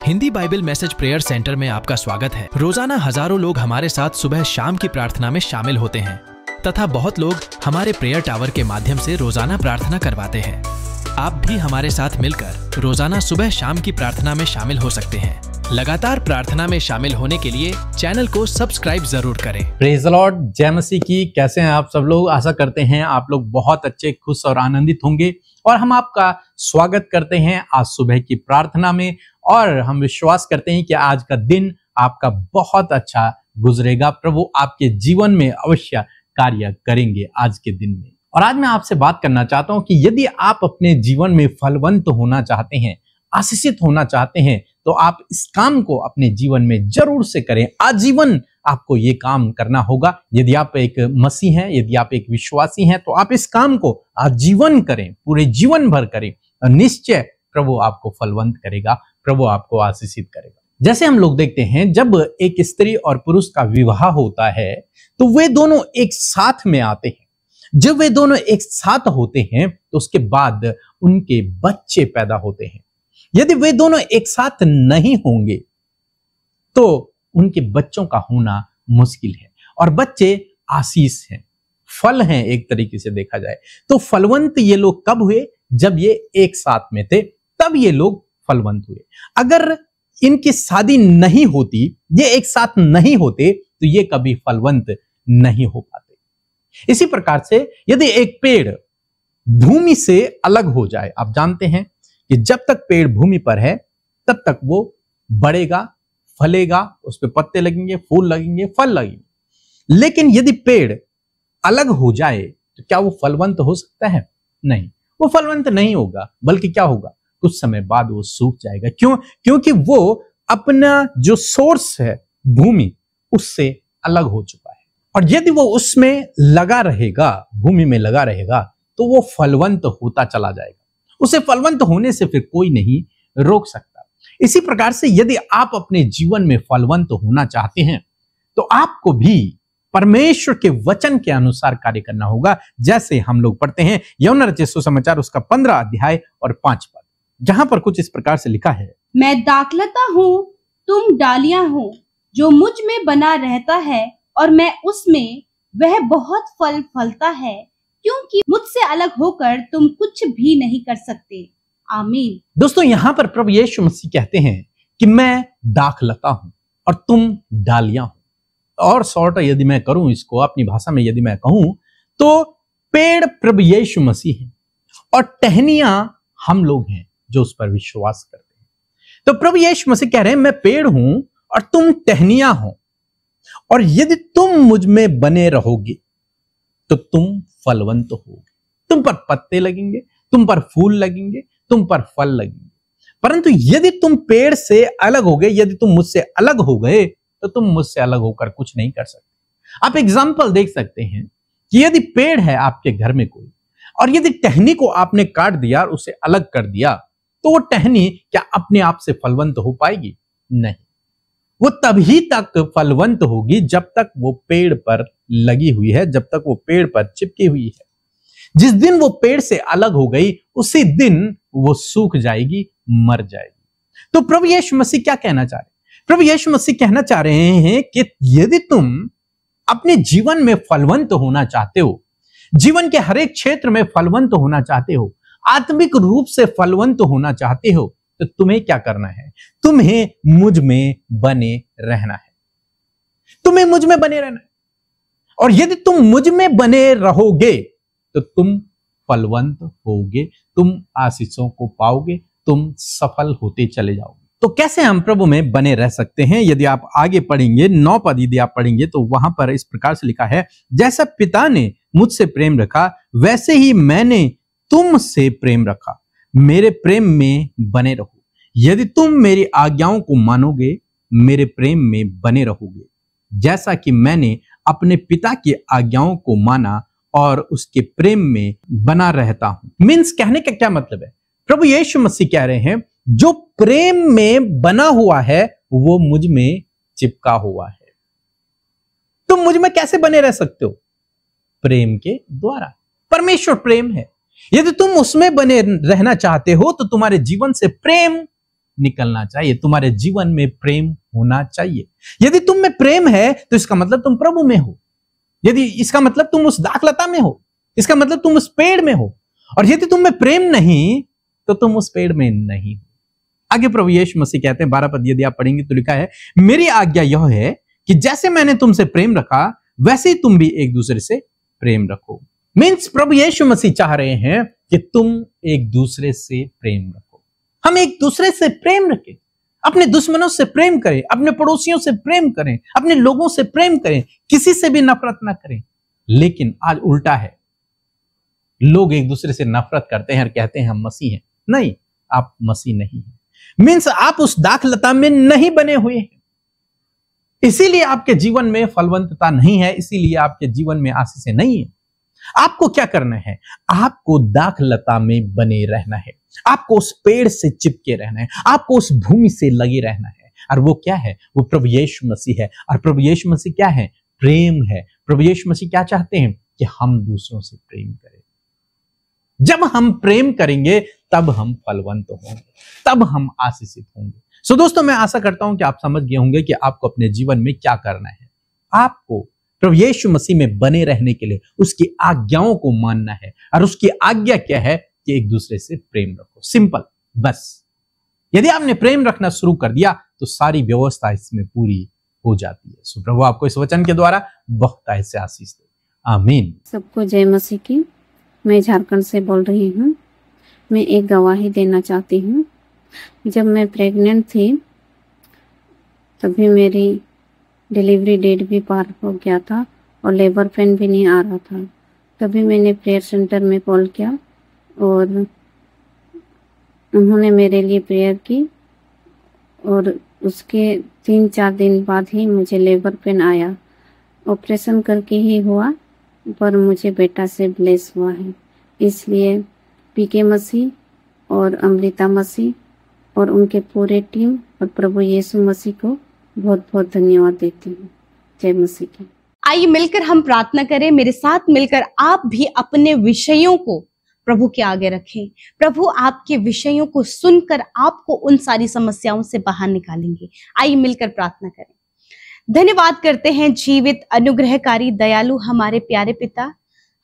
Hindi Bible message prayer centre में आपका स्वागत है। रोजाना हजारों लोग हमारे साथ सुबह शाम की प्रार्थना में शामिल होते हैं तथा बहुत लोग हमारे प्रेयर टावर के माध्यम से रोजाना प्रार्थना करवाते हैं। आप भी हमारे साथ मिलकर रोजाना सुबह शाम की प्रार्थना में शामिल हो सकते हैं। लगातार प्रार्थना में शामिल होने के लिए चैनल को सब्सक्राइब जरूर करें। प्रेज द लॉर्ड, जय मसीह की। कैसे हैं आप सब लोग? आशा करते हैं आप लोग बहुत अच्छे, खुश और आनंदित होंगे और हम आपका स्वागत करते हैं आज सुबह की प्रार्थना में। और हम विश्वास करते हैं कि आज का दिन आपका बहुत अच्छा गुजरेगा। प्रभु आपके जीवन में अवश्य कार्य करेंगे आज के दिन में। और आज मैं आपसे बात करना चाहता हूं कि यदि आप अपने जीवन में फलवंत होना चाहते हैं, आशीषित होना चाहते हैं, तो आप इस काम को अपने जीवन में जरूर से करें। आजीवन आपको ये काम करना होगा। यदि आप एक मसीह हैं, यदि आप एक विश्वासी हैं, तो आप इस काम को आजीवन करें, पूरे जीवन भर करें और निश्चय प्रभु आपको फलवंत करेगा, प्रभु आपको आशीषित करेगा। जैसे हम लोग देखते हैं, जब एक स्त्री और पुरुष का विवाह होता है तो वे दोनों एक साथ में आते हैं। जब वे दोनों एक साथ होते हैं तो उसके बाद उनके बच्चे पैदा होते हैं। यदि वे दोनों एक साथ नहीं होंगे तो उनके बच्चों का होना मुश्किल है। और बच्चे आशीष हैं, फल हैं एक तरीके से देखा जाए तो। फलवंत ये लोग कब हुए? जब ये एक साथ में थे तब ये लोग फलवंत हुए। अगर इनकी शादी नहीं होती, ये एक साथ नहीं होते, तो ये कभी फलवंत नहीं हो पाते। इसी प्रकार से यदि एक पेड़ भूमि से अलग हो जाए, आप जानते हैं कि जब तक पेड़ भूमि पर है तब तक वो बढ़ेगा, फलेगा, उस पे पत्ते लगेंगे, फूल लगेंगे, फल लगेंगे। लेकिन यदि पेड़ अलग हो जाए तो क्या वो फलवंत हो सकता है? नहीं, वो फलवंत नहीं होगा, बल्कि क्या होगा? कुछ समय बाद वो सूख जाएगा। क्यों? क्योंकि वो अपना जो सोर्स है भूमि, उससे अलग हो चुका है। और यदि वो उसमें लगा रहेगा, भूमि में लगा रहेगा, तो वो फलवंत होता चला जाएगा। उसे फलवंत होने से फिर कोई नहीं रोक सकता। इसी प्रकार से यदि आप अपने जीवन में फलवंत होना चाहते हैं तो आपको भी परमेश्वर के वचन के अनुसार कार्य करना होगा। जैसे हम लोग पढ़ते हैं यूहन्ना रचित सुसमाचार उसका 15 अध्याय और 5 पद, जहां पर कुछ इस प्रकार से लिखा है, मैं दाखलता हूँ, तुम डालियां हो। जो मुझ में बना रहता है और मैं उसमें, वह बहुत फल फलता है, क्योंकि मुझसे अलग होकर तुम कुछ भी नहीं कर सकते। आमीन। दोस्तों, यहां पर प्रभु यीशु मसीह कहते हैं कि मैं दाखलता हूं और तुम डालियां हो। और शॉर्ट यदि मैं करूं इसको अपनी भाषा में, यदि मैं कहूं तो पेड़ प्रभु यीशु मसीह है और टहनियां हम लोग हैं जो उस पर विश्वास करते हैं। तो प्रभु यीशु मसीह कह रहे हैं, मैं पेड़ हूं और तुम टहनियां हो, और यदि तुम मुझ में बने रहोगे तो तुम फलवंत होगे। तुम पर पत्ते लगेंगे, तुम पर फूल लगेंगे, तुम पर फल लगेंगे। परंतु यदि तुम पेड़ से अलग हो गए, यदि तुम मुझसे अलग हो गए, तो तुम मुझसे अलग होकर कुछ नहीं कर सकते। आप एग्जाम्पल देख सकते हैं कि यदि पेड़ है आपके घर में कोई, और यदि टहनी को आपने काट दिया और उसे अलग कर दिया, तो वो टहनी क्या अपने आप से फलवंत हो पाएगी? नहीं। वो तभी तक फलवंत होगी जब तक वो पेड़ पर लगी हुई है, जब तक वो पेड़ पर चिपकी हुई है। जिस दिन वो पेड़ से अलग हो गई, उसी दिन वो सूख जाएगी, मर जाएगी। तो प्रभु यीशु मसीह क्या कहना चाह रहे हैं? प्रभु यीशु मसीह कहना चाह रहे हैं कि यदि तुम अपने जीवन में फलवंत होना चाहते हो, जीवन के हर एक क्षेत्र में फलवंत होना चाहते हो, आत्मिक रूप से फलवंत होना चाहते हो, तो तुम्हें क्या करना है? तुम्हें मुझ में बने रहना है। तुम्हें मुझ में बने रहना है। और यदि तुम मुझ में बने रहोगे तो तुम फलवंत होगे, तुम आशीषों को पाओगे, तुम सफल होते चले जाओगे। तो कैसे हम प्रभु में बने रह सकते हैं? यदि आप आगे पढ़ेंगे 9 पद यदि आप पढ़ेंगे तो वहां पर इस प्रकार से लिखा है, जैसा पिता ने मुझसे प्रेम रखा वैसे ही मैंने तुमसे प्रेम रखा, मेरे प्रेम में बने रहो। यदि तुम मेरी आज्ञाओं को मानोगे, मेरे प्रेम में बने रहोगे, जैसा कि मैंने अपने पिता की आज्ञाओं को माना और उसके प्रेम में बना रहता हूं। मीन्स कहने का क्या मतलब है? प्रभु यीशु मसीह कह रहे हैं, जो प्रेम में बना हुआ है वो मुझ में चिपका हुआ है। तुम मुझ में कैसे बने रह सकते हो? प्रेम के द्वारा। परमेश्वर प्रेम है। यदि तुम उसमें बने रहना चाहते हो तो तुम्हारे जीवन से प्रेम निकलना चाहिए। तुम्हारे जीवन में प्रेम होना चाहिए। यदि तुम में प्रेम है तो इसका मतलब तुम प्रभु में हो। यदि इसका मतलब तुम उस दाखलता में हो, इसका मतलब तुम उस पेड़ में हो। और यदि तुम में प्रेम नहीं तो तुम उस पेड़ में नहीं हो। आगे प्रभु यीशु मसीह कहते हैं 12 पद यदि आप पढ़ेंगे तो लिखा है, मेरी आज्ञा यह है कि जैसे मैंने तुमसे प्रेम रखा वैसे ही तुम भी एक दूसरे से प्रेम रखो। मीन्स प्रभु यीशु मसीह चाह रहे हैं कि तुम एक दूसरे से प्रेम रखो। हम एक दूसरे से प्रेम रखें, अपने दुश्मनों से प्रेम करें, अपने पड़ोसियों से प्रेम करें, अपने लोगों से प्रेम करें, किसी से भी नफरत ना करें। लेकिन आज उल्टा है, लोग एक दूसरे से नफरत करते हैं और कहते हैं हम मसीह हैं। नहीं, आप मसीह नहीं हैं। मीन्स आप उस दाखलता में नहीं बने हुए हैं, इसीलिए आपके जीवन में फलवंतता नहीं है, इसीलिए आपके जीवन में आशीष नहीं है। आपको क्या करना है? आपको दाखलता में बने रहना है, आपको उस पेड़ से चिपके रहना है, आपको उस भूमि से लगे रहना है। और वो क्या है? वो प्रभु यीशु मसीह है। और प्रभु यीशु मसीह क्या है? प्रेम है। प्रभु यीशु मसीह क्या चाहते हैं? कि हम दूसरों से प्रेम करें। जब हम प्रेम करेंगे तब हम फलवंत होंगे, तब हम आशीषित होंगे। सो दोस्तों, मैं आशा करता हूं कि आप समझ गए होंगे कि आपको अपने जीवन में क्या करना है। आपको प्रभु यीशु मसीह में बने रहने के लिए उसकी आज्ञाओं को मानना है। और उसकी आज्ञा क्या है? कि एक दूसरे से प्रेम रखो। सिंपल, बस। यदि आपने प्रेम रखना शुरू कर दिया तो सारी व्यवस्था इसमें पूरी हो जाती है। सो प्रभु आपको इस वचन के द्वारा बहुत ऐसे आशीष दे। आमीन। सबको जय मसीह की। मैं झारखंड से बोल रही हूँ। मैं एक गवाही देना चाहती हूँ। जब मैं प्रेग्नेंट थी तभी मेरी डिलीवरी डेट भी पार हो गया था और लेबर पेन भी नहीं आ रहा था। तभी मैंने प्रेयर सेंटर में कॉल किया और उन्होंने मेरे लिए प्रेयर की और उसके 3-4 दिन बाद ही मुझे लेबर पेन आया। ऑपरेशन करके ही हुआ पर मुझे बेटा से ब्लेस हुआ है। इसलिए पीके मसीह और अमृता मसीह और उनके पूरे टीम और प्रभु यीशु मसीह को बहुत बहुत धन्यवाद देती हूँ। जय मसीह की। आइए मिलकर हम प्रार्थना करें। मेरे साथ मिलकर आप भी अपने विषयों को प्रभु के आगे रखें। प्रभु आपके विषयों को सुनकर आपको उन सारी समस्याओं से बाहर निकालेंगे। आइए मिलकर प्रार्थना करें। धन्यवाद करते हैं जीवित, अनुग्रहकारी, दयालु हमारे प्यारे पिता।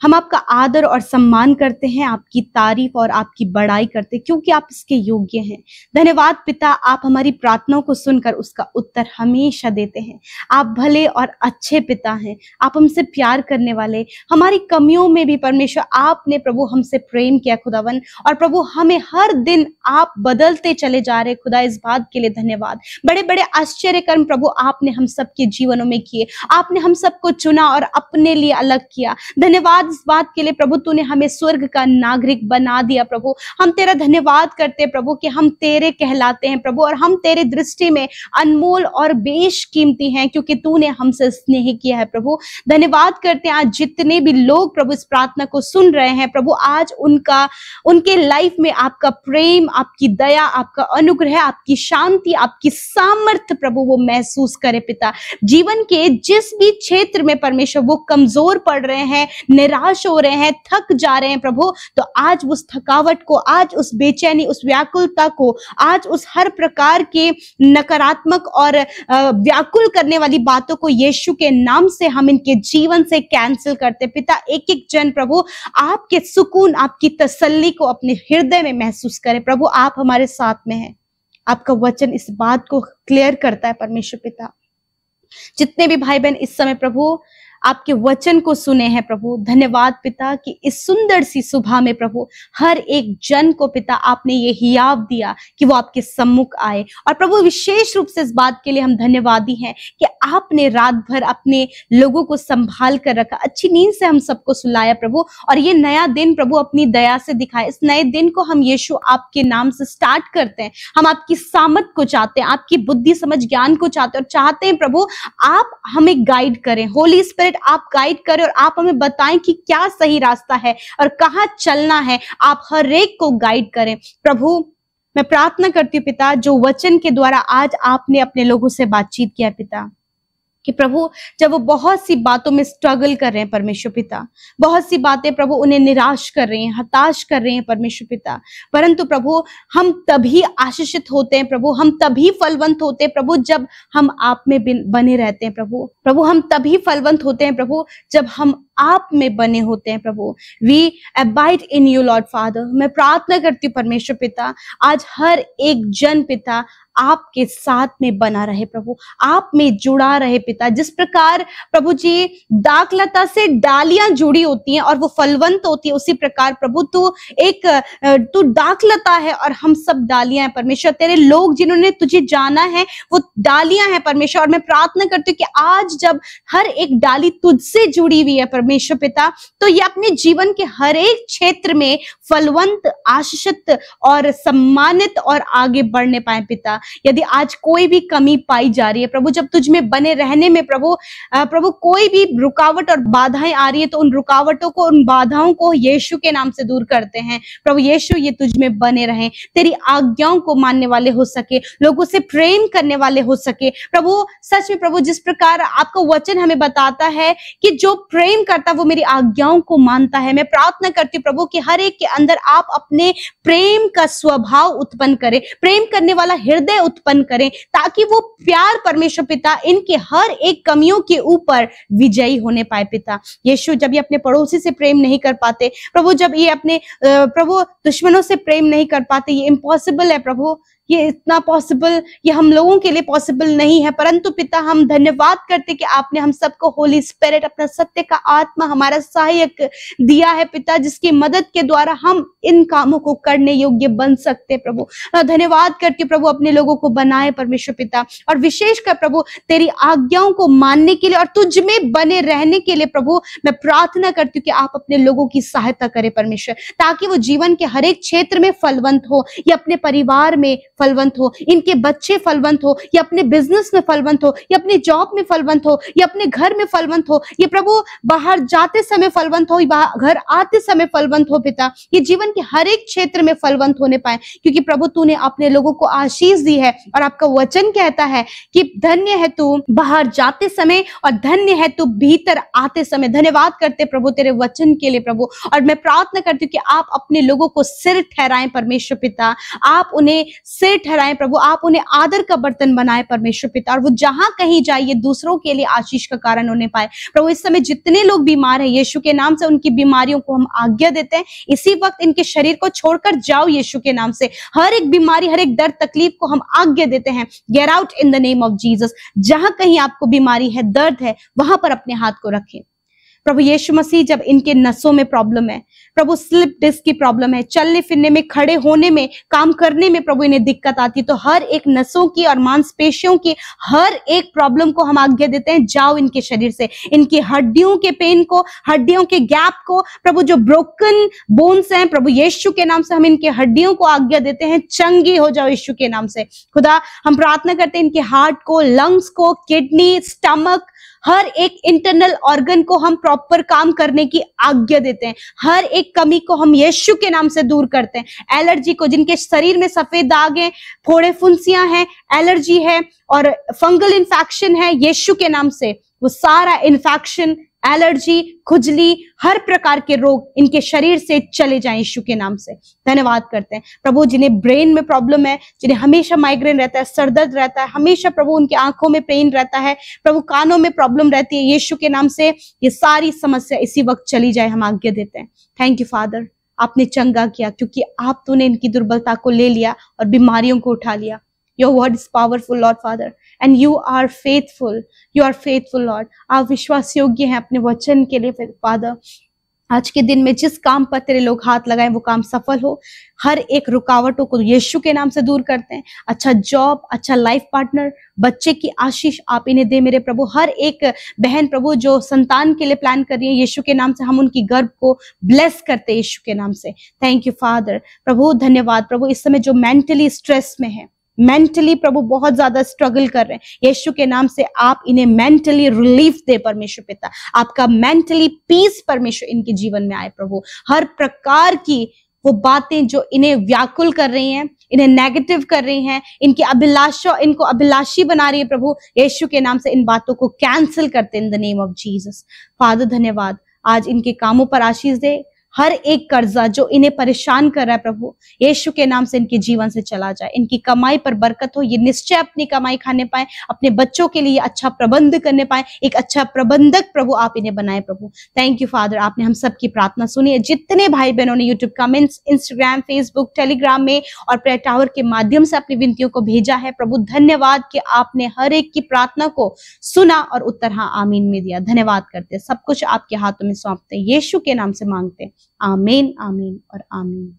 हम आपका आदर और सम्मान करते हैं, आपकी तारीफ और आपकी बड़ाई करते हैं क्योंकि आप इसके योग्य हैं। धन्यवाद पिता, आप हमारी प्रार्थनाओं को सुनकर उसका उत्तर हमेशा देते हैं। आप भले और अच्छे पिता हैं, आप हमसे प्यार करने वाले। हमारी कमियों में भी परमेश्वर आपने प्रभु हमसे प्रेम किया खुदावन, और प्रभु हमें हर दिन आप बदलते चले जा रहे खुदा। इस बात के लिए धन्यवाद। बड़े बड़े आश्चर्य कर्म प्रभु आपने हम सबके जीवनों में किए। आपने हम सबको चुना और अपने लिए अलग किया। धन्यवाद इस बात के लिए प्रभु, तूने हमें स्वर्ग का नागरिक बना दिया प्रभु। हम तेरा धन्यवाद करते हैं प्रभु कि हम तेरे कहलाते हैं प्रभु, और हम तेरे दृष्टि में अनमोल और बेशकीमती हैं क्योंकि तूने हमसे स्नेह किया है प्रभु। धन्यवाद करते हैं आज जितने भी लोग प्रभु इस प्रार्थना को सुन रहे हैं प्रभु, आज उनके लाइफ में आपका प्रेम, आपकी दया, आपका अनुग्रह, आपकी शांति, आपकी सामर्थ्य प्रभु वो महसूस करे पिता। जीवन के जिस भी क्षेत्र में परमेश्वर वो कमजोर पड़ रहे हैं, निराश हो रहे हैं, थक जा रहे हैं प्रभु, तो आज उस थकावट को, आज उस बेचैनी, उस व्याकुलता को, आज उस हर प्रकार के नकारात्मक और व्याकुल करने वाली बातों को यीशु के नाम से हम इनके जीवन से कैंसिल करते पिता। एक एक जन प्रभु आपके सुकून, आपकी तसल्ली को अपने हृदय में महसूस करे प्रभु। आप हमारे साथ में हैं। आपका वचन इस बात को क्लियर करता है परमेश्वर पिता। जितने भी भाई बहन इस समय प्रभु आपके वचन को सुने हैं प्रभु, धन्यवाद पिता कि इस सुंदर सी सुबह में प्रभु हर एक जन को पिता आपने ये हियाव दिया कि वो आपके सम्मुख आए। और प्रभु विशेष रूप से इस बात के लिए हम धन्यवादी हैं कि आपने रात भर अपने लोगों को संभाल कर रखा, अच्छी नींद से हम सबको सुलाया प्रभु, और ये नया दिन प्रभु अपनी दया से दिखाए। इस नए दिन को हम यीशु आपके नाम से स्टार्ट करते हैं। हम आपकी सामत को चाहते हैं, आपकी बुद्धि समझ ज्ञान को चाहते हैं, और चाहते हैं प्रभु आप हमें गाइड करें। होली स्पिरिट आप गाइड करें और आप हमें बताएं कि क्या सही रास्ता है और कहां चलना है। आप हर एक को गाइड करें प्रभु। मैं प्रार्थना करती हूँ पिता, जो वचन के द्वारा आज आपने अपने लोगों से बातचीत किया पिता, कि प्रभु जब वो बहुत सी बातों में स्ट्रगल कर रहे हैं परमेश्वर पिता, बहुत सी बातें प्रभु उन्हें निराश कर रही हैं, हताश कर रहे हैं परमेश्वर पिता, परंतु प्रभु हम तभी आशीषित होते हैं प्रभु, हम तभी फलवंत होते हैं प्रभु जब हम आप में बने रहते हैं प्रभु हम तभी फलवंत होते हैं प्रभु जब हम आप में बने होते हैं प्रभु। We abide in you lord father. मैं प्रार्थना करती हूँ परमेश्वर पिता, आज हर एक जन पिता आपके साथ में बना रहे प्रभु, आप में जुड़ा रहे पिता। जिस प्रकार प्रभु जी दाखलता से डालियां जुड़ी होती हैं और वो फलवंत होती है, उसी प्रकार प्रभु तू दाखलता है और हम सब डालियां हैं परमेश्वर। तेरे लोग जिन्होंने तुझे जाना है वो डालियां हैं परमेश्वर। और मैं प्रार्थना करती हूँ कि आज जब हर एक डाली तुझसे जुड़ी हुई है परमेश्वर पिता, तो ये अपने जीवन के हर एक क्षेत्र में फलवंत, आशीषित और सम्मानित और आगे बढ़ने पाए पिता। यदि आज कोई भी कमी पाई जा रही है प्रभु, जब तुझ में बने रहने में प्रभु कोई भी रुकावट और बाधाएं आ रही है, तो उन रुकावटों को, उन बाधाओं को यीशु के नाम से दूर करते हैं प्रभु। यीशु ये तुझ में बने रहें, तेरी आज्ञाओं को मानने वाले हो सके, लोगों से प्रेम करने वाले हो सके प्रभु। सच में प्रभु, जिस प्रकार आपका वचन हमें बताता है कि जो प्रेम करता वो मेरी आज्ञाओं को मानता है, मैं प्रार्थना करती हूँ प्रभु कि हर एक के अंदर आप अपने प्रेम का स्वभाव उत्पन्न करें, प्रेम करने वाला हृदय उत्पन्न करें, ताकि वो प्यार परमेश्वर पिता इनके हर एक कमियों के ऊपर विजयी होने पाए पिता। यीशु, जब ये अपने पड़ोसी से प्रेम नहीं कर पाते प्रभु, जब ये अपने प्रभु दुश्मनों से प्रेम नहीं कर पाते, ये इम्पॉसिबल है प्रभु, ये इतना पॉसिबल, ये हम लोगों के लिए पॉसिबल नहीं है, परंतु पिता हम धन्यवाद करते कि आपने हम सबको होली स्पिरिट, अपना सत्य का आत्मा हमारा सहायक दिया है पिता, जिसकी मदद के द्वारा हम इन कामों को करने योग्य बन सकते हैं प्रभु। धन्यवाद करके प्रभु अपने लोगों को बनाए परमेश्वर पिता, और विशेषकर प्रभु तेरी आज्ञाओं को मानने के लिए और तुझ में बने रहने के लिए प्रभु मैं प्रार्थना करती हूँ कि आप अपने लोगों की सहायता करें परमेश्वर, ताकि वो जीवन के हर एक क्षेत्र में फलवंत हो, या अपने परिवार में फलवंत हो, इनके बच्चे फलवंत हो, या अपने बिजनेस में फलवंत हो, या अपने जॉब में फलवंत हो, या अपने घर में फलवंत हो, ये प्रभु बाहर जाते समय फलवंत हो, घर आते समय फलवंत हो पिता, ये जीवन के हर एक क्षेत्र में फलवंत होने पाए, क्योंकि प्रभु तूने अपने लोगों को आशीष दी है, और आपका वचन कहता है कि धन्य है तू बाहर जाते समय और धन्य है तू भीतर आते समय। धन्यवाद करते प्रभु तेरे वचन के लिए प्रभु, और मैं प्रार्थना करती हूँ कि आप अपने लोगों को सिर ठहराएं परमेश्वर पिता, आप उन्हें सिर ठहराएं प्रभु, आप उन्हें आदर का बर्तन बनाए परमेश्वर पिता, और वो जहां कहीं जाए ये दूसरों के लिए आशीष का कारण होने पाए प्रभु। इस समय जितने लोग बीमार हैं यीशु के नाम से, उनकी बीमारियों को हम आज्ञा देते हैं, इसी वक्त इनके शरीर को छोड़कर जाओ यीशु के नाम से। हर एक बीमारी, हर एक दर्द, तकलीफ को हम आज्ञा देते हैं, get out in the name of Jesus. जहां कहीं आपको बीमारी है, दर्द है, वहां पर अपने हाथ को रखें प्रभु यीशु मसीह। जब इनके नसों में प्रॉब्लम है प्रभु, स्लिप डिस्क की प्रॉब्लम है, चलने फिरने में, खड़े होने में, काम करने में प्रभु इन्हें दिक्कत आती है, तो हर एक नसों की और मांसपेशियों की हर एक प्रॉब्लम को हम आज्ञा देते हैं, जाओ इनके शरीर से। इनकी हड्डियों के पेन को, हड्डियों के गैप को प्रभु, जो ब्रोकन बोन्स हैं प्रभु यीशु के नाम से हम इनके हड्डियों को आज्ञा देते हैं, चंगी हो जाओ यीशु के नाम से। खुदा हम प्रार्थना करते हैं इनके हार्ट को, लंग्स को, किडनी, स्टमक, हर एक इंटरनल ऑर्गन को हम प्रॉपर काम करने की आज्ञा देते हैं, हर एक कमी को हम यीशु के नाम से दूर करते हैं। एलर्जी को, जिनके शरीर में सफेद दाग हैं, फोड़े फुंसियां हैं, एलर्जी है और फंगल इन्फेक्शन है, यीशु के नाम से वो सारा इन्फेक्शन, एलर्जी, खुजली, हर प्रकार के रोग इनके शरीर से चले जाएं यीशु के नाम से। धन्यवाद करते हैं प्रभु, जिन्हें ब्रेन में प्रॉब्लम है, जिन्हें हमेशा माइग्रेन रहता है, सरदर्द रहता है, हमेशा प्रभु उनकी आंखों में पेन रहता है, प्रभु कानों में प्रॉब्लम रहती है, यीशु के नाम से ये सारी समस्या इसी वक्त चली जाए, हम आज्ञा देते हैं। थैंक यू फादर, आपने चंगा किया, क्योंकि आप तूने इनकी दुर्बलता को ले लिया और बीमारियों को उठा लिया। Your word is powerful, Lord Father, and you are faithful. You are faithful, Lord. आप विश्वास योग्य हैं अपने वचन के लिए फादर। आज के दिन में जिस काम पर तेरे लोग हाथ लगाएं वो काम सफल हो, हर एक रुकावटों को यीशु के नाम से दूर करते हैं। अच्छा जॉब, अच्छा लाइफ पार्टनर, बच्चे की आशीष आप इन्हें दे मेरे प्रभु। हर एक बहन प्रभु जो संतान के लिए प्लान कर रही है, यीशु के नाम से हम उनकी गर्भ को ब्लेस करते हैं यीशु के नाम से। Thank you father. प्रभु धन्यवाद प्रभु, इस समय जो मेंटली स्ट्रेस में है, मेंटली प्रभु बहुत ज्यादा स्ट्रगल कर रहे हैं, यीशु के नाम से आप इन्हें मेंटली रिलीफ दे परमेश्वर पिता। आपका मेंटली पीस परमेश्वर इनके जीवन में आए प्रभु। हर प्रकार की वो बातें जो इन्हें व्याकुल कर रही हैं, इन्हें नेगेटिव कर रही हैं, इनकी अभिलाषा, इनको अभिलाषी बना रही है, प्रभु यीशु के नाम से इन बातों को कैंसिल करते in the name of Jesus. Father धन्यवाद, आज इनके कामों पर आशीष दे। हर एक कर्जा जो इन्हें परेशान कर रहा है प्रभु यीशु के नाम से इनके जीवन से चला जाए। इनकी कमाई पर बरकत हो, ये निश्चय अपनी कमाई खाने पाए, अपने बच्चों के लिए अच्छा प्रबंध करने पाए, एक अच्छा प्रबंधक प्रभु आप इन्हें बनाए प्रभु। थैंक यू फादर, आपने हम सबकी प्रार्थना सुनी है। जितने भाई बहनों ने YouTube comments, Instagram, Facebook, Telegram में और प्रेयर टावर के माध्यम से अपनी विनतियों को भेजा है प्रभु, धन्यवाद कि आपने हर एक की प्रार्थना को सुना और उत्तर हाँ आमीन में दिया। धन्यवाद करते, सब कुछ आपके हाथों में सौंपते, यीशु के नाम से मांगते, आमीन आमीन और आमीन।